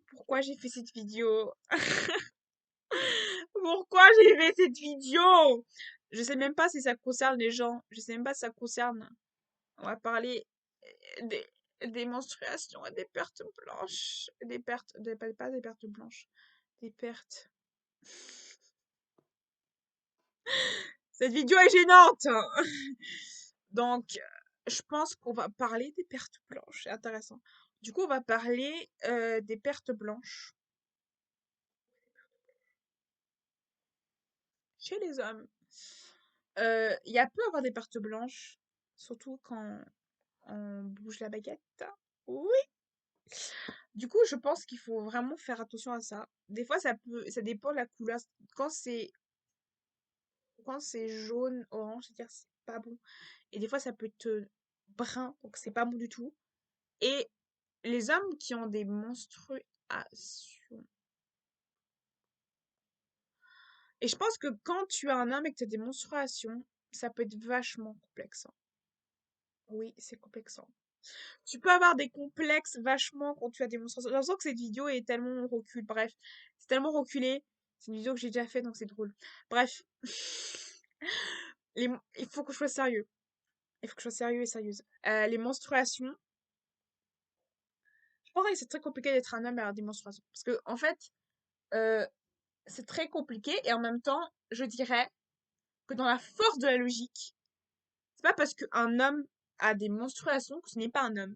Pourquoi j'ai fait cette vidéo? Pourquoi j'ai fait cette vidéo? Je sais même pas si ça concerne les gens. Je sais même pas si ça concerne. On va parler des, des menstruations et des pertes blanches. Des pertes, pas des pertes blanches. Des pertes. Cette vidéo est gênante! Donc, je pense qu'on va parler des pertes blanches. C'est intéressant. Du coup, on va parler des pertes blanches chez les hommes. Il y a peu avoir des pertes blanches, surtout quand on bouge la baguette. Oui. Du coup, je pense qu'il faut vraiment faire attention à ça. Des fois, ça dépend de la couleur. Quand c'est, quand c'est jaune, orange, c'est-à-dire que c'est pas bon. Et des fois, ça peut être brun, donc c'est pas bon du tout. Et les hommes qui ont des menstruations. Et je pense que quand tu as un homme et que tu as des menstruations, ça peut être vachement complexe, hein. Oui, c'est complexant. Tu peux avoir des complexes vachement quand tu as des menstruations. J'ai l'impression que cette vidéo est tellement recul. Bref, c'est tellement reculé. C'est une vidéo que j'ai déjà faite, donc c'est drôle. Bref, il faut que je sois sérieux. Il faut que je sois sérieux et sérieuse. Les menstruations, je pense que c'est très compliqué d'être un homme et avoir des menstruations. Parce que, en fait, euh, c'est très compliqué et en même temps, je dirais que dans la force de la logique, c'est pas parce qu'un homme a des menstruations que ce n'est pas un homme.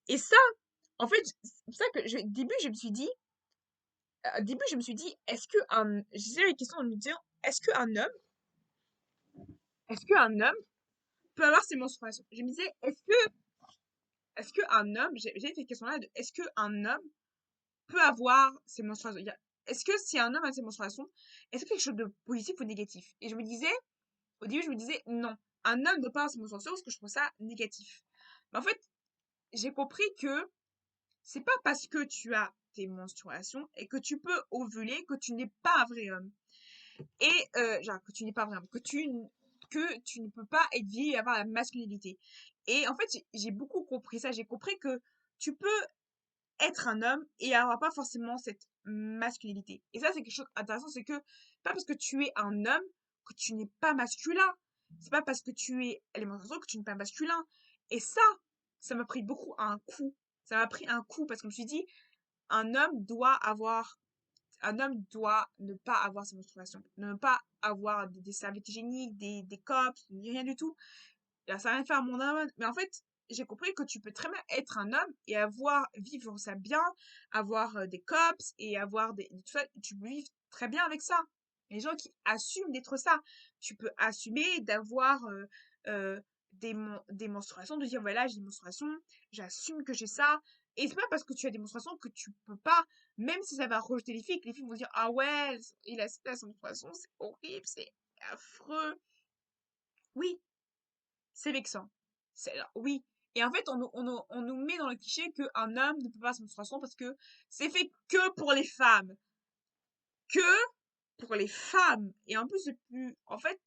Et ça, en fait, c'est pour ça que au début, je me suis dit, est-ce que un, j'ai la question en me disant, est-ce qu'un homme peut avoir ses menstruations? Je me disais, est-ce qu'un homme, j'ai cette question-là de, est-ce qu'un homme peut avoir ses menstruations? Est-ce que si un homme a ses menstruations, est-ce que quelque chose de positif ou négatif? Et je me disais, au début, je me disais, non, un homme ne peut pas avoir ses menstruations parce que je trouve ça négatif. Mais en fait, j'ai compris que c'est pas parce que tu as tes menstruations et que tu peux ovuler que tu n'es pas un vrai homme. Et genre que tu n'es pas vrai homme, que tu ne peux pas être vieille et avoir la masculinité. Et en fait, j'ai beaucoup compris ça. J'ai compris que tu peux être un homme et avoir pas forcément cette masculinité. Et ça, c'est quelque chose d'intéressant, c'est que pas parce que tu es un homme que tu n'es pas masculin. C'est pas parce que tu es élémentaire que tu n'es pas masculin. Et ça m'a pris beaucoup un coup. Ça m'a pris un coup parce que je me suis dit, un homme doit avoir, un homme doit ne pas avoir ses menstruations, ne pas avoir des serviettes hygiéniques, des copes, ni rien du tout. Là, ça va rien faire à mon homme. Mais en fait, j'ai compris que tu peux très bien être un homme et vivre ça bien, avoir des cops et avoir tout ça. Tu peux vivre très bien avec ça. Les gens qui assument d'être ça. Tu peux assumer d'avoir des menstruations, de dire voilà, j'ai des menstruations, j'assume que j'ai ça. Et c'est pas parce que tu as des menstruations que tu peux pas, même si ça va rejeter les filles vont dire ah ouais, il a ses menstruations, c'est horrible, c'est affreux. Oui, c'est vexant. Oui. Et en fait, on nous met dans le cliché qu'un homme ne peut pas se menstruation parce que c'est fait que pour les femmes. Que pour les femmes. Et en plus, c'est plus. En fait,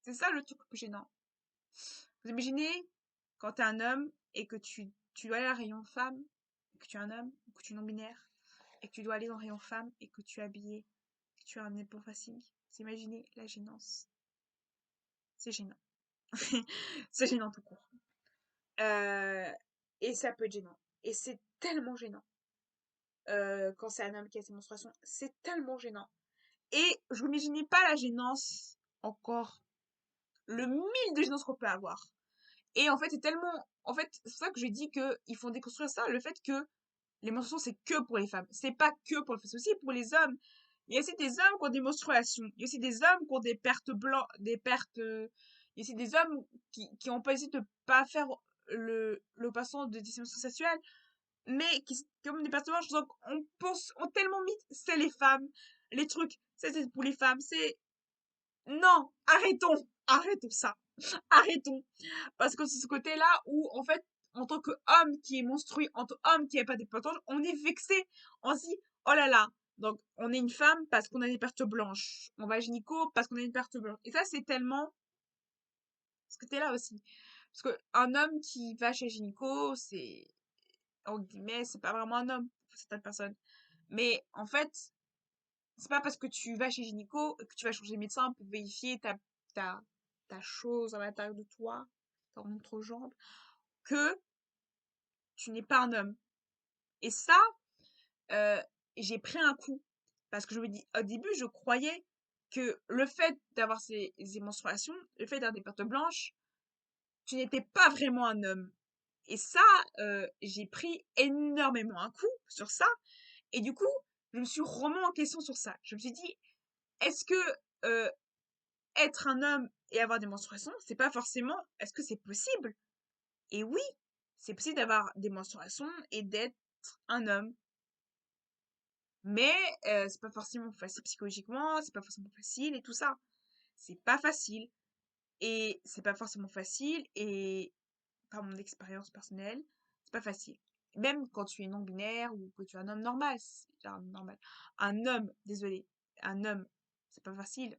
c'est ça le truc le plus gênant. Vous imaginez quand t'es un homme et que tu dois aller à un rayon femme, que tu es un homme, ou que tu es non-binaire, et que tu dois aller dans le rayon femme et que tu es habillé, que tu as un épaule facile. Vous imaginez la gênance. C'est gênant. C'est gênant tout court. Euh, et ça peut être gênant. Et c'est tellement gênant quand c'est un homme qui a ses menstruations. C'est tellement gênant. Et je n'imaginais pas la gênance encore. Le mille de gênance qu'on peut avoir. Et en fait, c'est tellement. En fait, c'est pour ça que je dis qu'il faut déconstruire ça. Le fait que les menstruations, c'est que pour les femmes. C'est pas que pour les femmes, c'est aussi pour les hommes. Il y a aussi des hommes qui ont des menstruations. Il y a aussi des hommes qui ont des pertes blanches, des pertes. Il y a aussi des hommes qui ont pas essayé de pas faire le passant de discrimination sexuelle, mais qui ont des pertes blanches. Donc, on tellement mis, c'est les femmes, les trucs, c'est pour les femmes, c'est. Non, arrêtons ça, arrêtons. Parce que c'est ce côté-là où, en fait, en tant qu'homme qui est monstrueux, en tant qu'homme qui n'a pas des potentiels, on est vexé. On se dit, oh là là. Donc, on est une femme parce qu'on a des pertes blanches. On va à gynéco parce qu'on a une perte blanche. Et ça, c'est tellement ce côté-là aussi. Parce qu'un homme qui va chez gynéco, c'est en guillemets, c'est pas vraiment un homme pour certaines personnes. Mais en fait, c'est pas parce que tu vas chez gynéco que tu vas changer de médecin pour vérifier ta, ta chose à l'intérieur de toi, ton entrejambe, que tu n'es pas un homme. Et ça, euh, j'ai pris un coup. Parce que je me dis, au début, je croyais que le fait d'avoir ces menstruations, le fait d'avoir des pertes blanches, tu n'étais pas vraiment un homme. Et ça, j'ai pris énormément un coup sur ça. Et du coup, je me suis remis en question sur ça. Je me suis dit, est-ce que euh, être un homme et avoir des menstruations, c'est pas forcément, est-ce que c'est possible? Et oui, c'est possible d'avoir des menstruations et d'être un homme. Mais c'est pas forcément facile psychologiquement, c'est pas forcément facile et tout ça. C'est pas facile. Et c'est pas forcément facile et par mon expérience personnelle, c'est pas facile. Même quand tu es non-binaire ou que tu es un homme normal, genre normal. Un homme, désolé, un homme, c'est pas facile.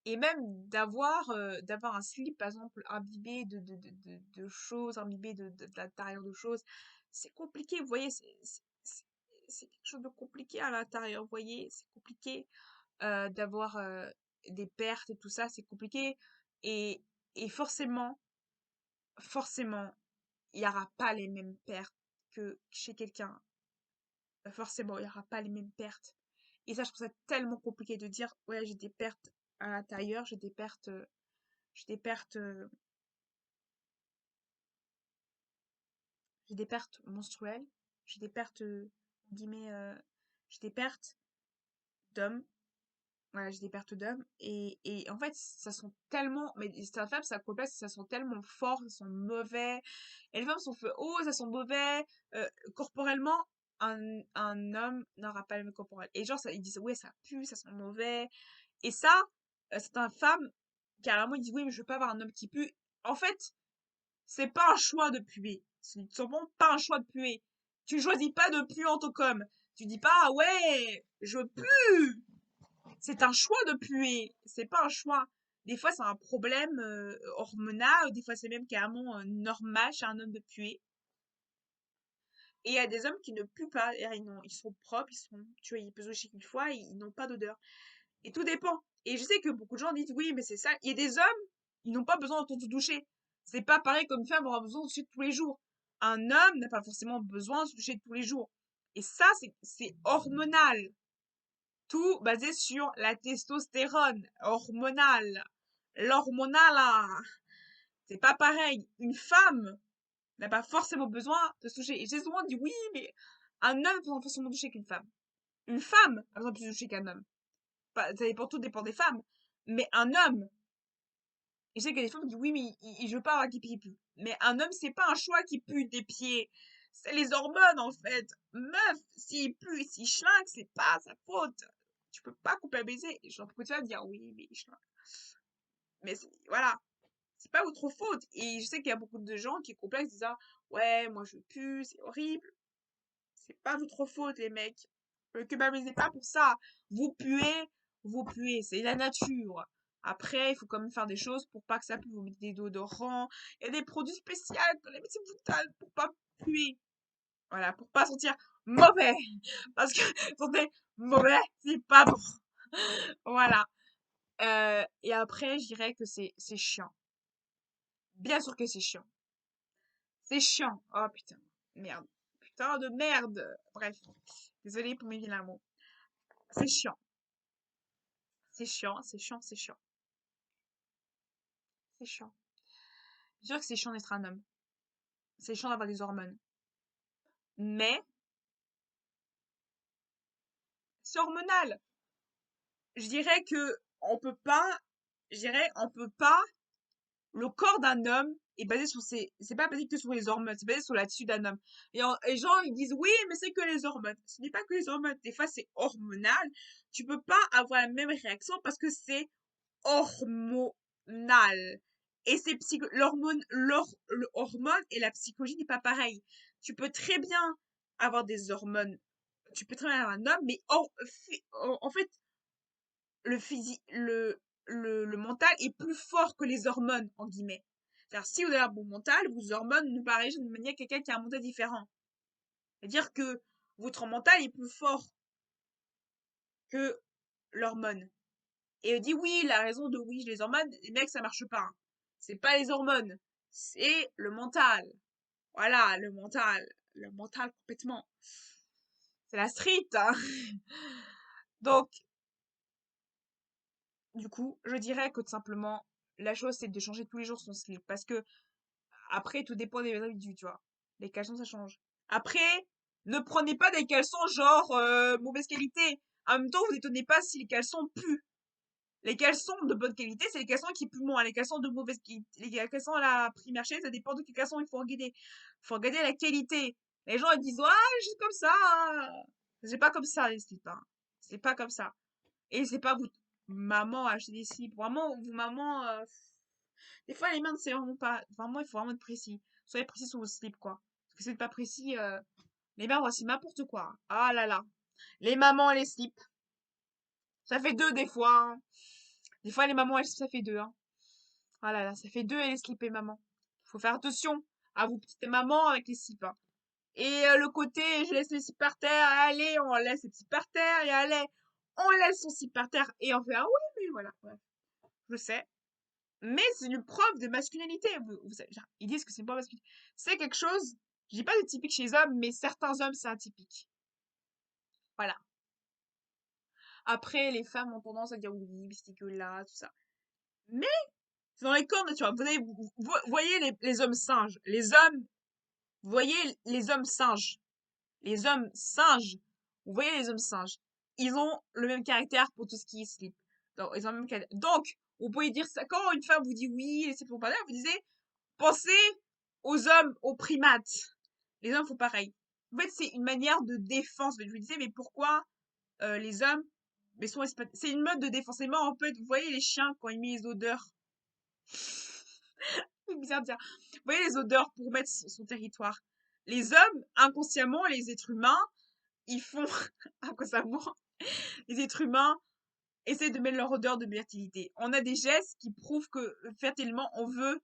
Et même d'avoir un slip, par exemple, imbibé de choses, imbibé de l'intérieur de choses, c'est compliqué, vous voyez, c'est quelque chose de compliqué à l'intérieur, vous voyez, c'est compliqué d'avoir des pertes et tout ça, c'est compliqué. Et, et forcément, il n'y aura pas les mêmes pertes que chez quelqu'un. Forcément, il n'y aura pas les mêmes pertes. Et ça, je trouve ça tellement compliqué de dire, ouais, j'ai des pertes à l'intérieur, j'ai des pertes, j'ai des pertes menstruelles, j'ai des pertes, guillemets, j'ai des pertes d'hommes. Voilà, j'ai des pertes d'hommes. Et en fait, ça sent tellement, mais certaines femmes, ça complexe, ça sent tellement fort, ça sent mauvais. Et les femmes sont fait, oh, ça sent mauvais. Corporellement, un homme n'aura pas le même corporel. Et genre, ça, ils disent, ouais, ça pue, ça sent mauvais. Et ça, certaines femmes, carrément, ils disent, oui, mais je veux pas avoir un homme qui pue. En fait, c'est pas un choix de puer. C'est tout simplement pas un choix de puer. Tu choisis pas de puer en tant qu'homme. Tu dis pas, ah ouais, je pue. C'est un choix de puer. C'est pas un choix. Des fois, c'est un problème hormonal. Des fois, c'est même carrément normal chez un homme de puer. Et il y a des hommes qui ne puent pas. Ils sont propres, tu vois, ils peuvent doucher qu'une fois, ils n'ont pas d'odeur. Et tout dépend. Et je sais que beaucoup de gens disent, oui, mais c'est ça. Il y a des hommes, ils n'ont pas besoin de se doucher. C'est pas pareil comme une femme aura besoin de se doucher tous les jours. Un homme n'a pas forcément besoin de se doucher tous les jours. Et ça, c'est hormonal. Tout basé sur la testostérone hormonale. L'hormonal, là, c'est pas pareil. Une femme n'a pas forcément besoin de se toucher. Et j'ai souvent dit oui, mais un homme peut forcément toucher qu'une femme. Une femme a besoin de se toucher qu'un homme. Ça dépend, tout dépend des femmes. Mais un homme, et je sais qu'il y a des femmes qui disent oui, mais je veux pas avoir des pieds qui puent. Mais un homme, c'est pas un choix qui pue des pieds. C'est les hormones, en fait. Meuf, s'il pue, s'il schlingue, c'est pas sa faute. Tu peux pas couper un baiser. Et genre, pourquoi tu vas dire oui, mais il schlingue. Mais voilà, c'est pas votre faute. Et je sais qu'il y a beaucoup de gens qui complexent disant ouais, moi je pue, c'est horrible. C'est pas votre faute, les mecs. Ne culpabilisez pas pour ça. Vous puez, vous puez. C'est la nature. Après, il faut quand même faire des choses pour pas que ça pue. Vous mettez des déodorants. Il y a des produits spéciaux pour les médecins pour pas puer. Voilà, pour pas sentir mauvais. Parce que sentir mauvais, c'est pas bon. Voilà. Et après, je dirais que c'est chiant. Bien sûr que c'est chiant. C'est chiant. Oh putain. Merde. Putain de merde. Bref. Désolée pour mes vilains mots. C'est chiant. C'est chiant, c'est chiant, c'est chiant. C'est chiant. C'est sûr que c'est chiant d'être un homme. C'est chiant d'avoir des hormones. Mais c'est hormonal. Je dirais que on peut pas, je dirais, on peut pas, le corps d'un homme est basé sur c'est pas basé que sur les hormones, c'est basé sur l'attitude d'un homme. Et gens, ils disent, oui, mais c'est que les hormones. Ce n'est pas que les hormones. Des fois, c'est hormonal. Tu peux pas avoir la même réaction parce que c'est hormonal. Et c'est le hormone et la psychologie n'est pas pareil. Tu peux très bien avoir des hormones. Tu peux très bien avoir un homme, mais en fait, le physique, le mental est plus fort que les hormones, en guillemets. C'est-à-dire, si vous avez un bon mental, vos hormones ne pas réagir de manière à quelqu'un qui a un mental différent. C'est-à-dire que votre mental est plus fort que l'hormone. Et dit oui, la raison de oui, les hormones, les mecs, ça marche pas. C'est pas les hormones, c'est le mental. Voilà, le mental. Le mental complètement. C'est la street, hein. Donc, du coup, je dirais que tout simplement, la chose, c'est de changer tous les jours son slip. Parce que, après, tout dépend des individus, tu vois. Les caleçons, ça change. Après, ne prenez pas des caleçons genre mauvaise qualité. En même temps, vous étonnez pas si les caleçons puent. Les caleçons de bonne qualité, c'est les caleçons qui puent moins. Les caleçons de mauvaise qualité, les caleçons à la prix marché, ça dépend de quel caleçon il faut regarder. Il faut regarder la qualité. Les gens, ils disent, ouais, juste comme ça, hein. C'est pas comme ça, les slips, hein. C'est pas comme ça. Et c'est pas vous, maman, acheter des slips. Vraiment, vous, maman, des fois, les mains, c'est vraiment pas, vraiment, il faut vraiment être précis. Soyez précis sur vos slips, quoi. Parce que si vous n'êtes pas précis, les mains, voici n'importe quoi. Ah là là. Les mamans et les slips. Ça fait deux, des fois, hein. Des fois, les mamans, elles, ça fait deux, hein. Ah là là, ça fait deux et les slips et maman. Faut faire attention à vous petites mamans avec les slips, hein. Et le côté, je laisse les slips par terre, allez, on laisse les slips par terre, et allez, on laisse son slip par terre, et on fait, ah ouais, mais voilà, ouais, je sais. Mais c'est une preuve de masculinité. Genre, ils disent que c'est pas masculin. C'est quelque chose, je dis pas de typique chez les hommes, mais certains hommes, c'est atypique. Voilà. Après, les femmes ont tendance à dire oui, que là, tout ça. Mais c'est dans les corps naturels. Vous voyez les hommes singes. Les hommes, vous voyez les hommes singes. Les hommes singes. Vous voyez les hommes singes. Ils ont le même caractère pour tout ce qui est slip. Donc, ils ont le même caractère. Donc, vous pouvez dire ça. Quand une femme vous dit oui, c'est pour pas là, vous disiez, pensez aux hommes, aux primates. Les hommes font pareil. En fait, c'est une manière de défense. Je vous disais, mais pourquoi les hommes, mais c'est une mode de défense. C'est en fait, vous voyez les chiens quand ils mettent les odeurs. C'est bizarre de dire. Vous voyez les odeurs pour mettre son territoire. Les hommes, inconsciemment, les êtres humains, ils font inconsciemment, les êtres humains essaient de mettre leur odeur de fertilité. On a des gestes qui prouvent que fertilement, on veut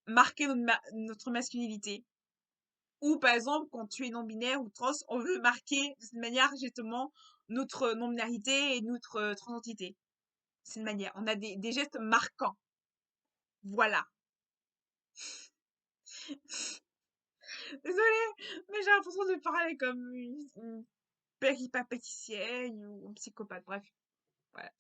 marquer notre masculinité. Ou par exemple, quand tu es non-binaire ou trans, on veut marquer de cette manière justement notre non-binarité et notre transidentité. C'est une manière. On a des gestes marquants. Voilà. Désolée, mais j'ai l'impression de parler comme une péripapéticienne ou un psychopathe. Bref, voilà.